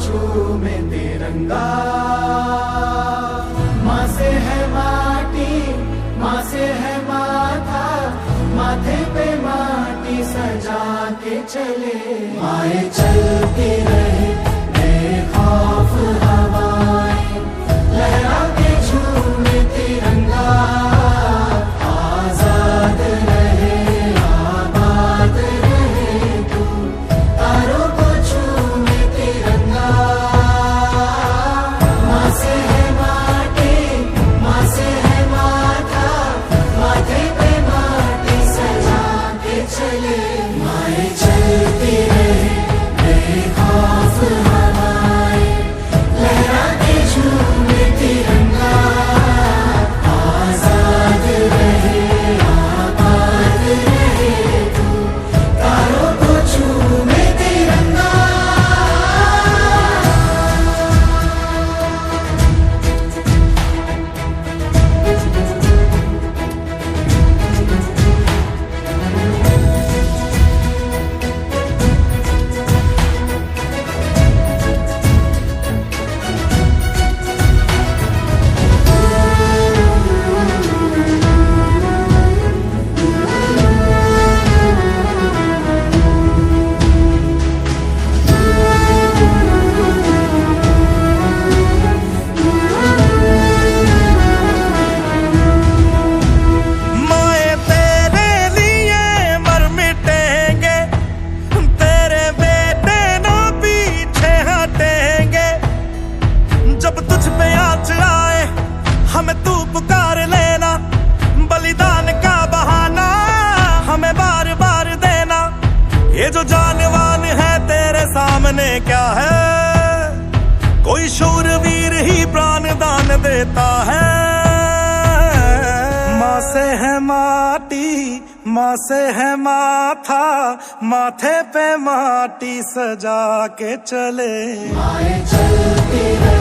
चूमे तिरंगा। माँ से है माटी, माँ से है माथा, माथे पे माटी सजा के चले। माए चलती रहे बेखौफ हवाएं, लहरा के झूमे तिरंगा। आजाद रहे आबाद रहे तू, तारों को झूमे तिरंगा। माँ से है माटी, माँ से है माथा, माथे पे माटी सजा के चले। माए चलती रहे बेखौफ हवाएं, लहरा के झूमे तिरंगा। आजाद रहे आबाद रहे तू, तारों को झूमे तिरंगा। माए तेरे लिए मर मिटेंगे, तेरे बेटे ना पीछे हटेंगे। जब तुझ पे आँच आए हमें तू पुकार लेना, बलिदान का बहाना हमें बार बार देना। ये जो जानवान है तेरे सामने क्या है, कोई शूरवीर ही प्राण दान देता है। माँ से है माटी, माँ से है माथा, माथे पे माटी सजा के चले। माए चलती रहे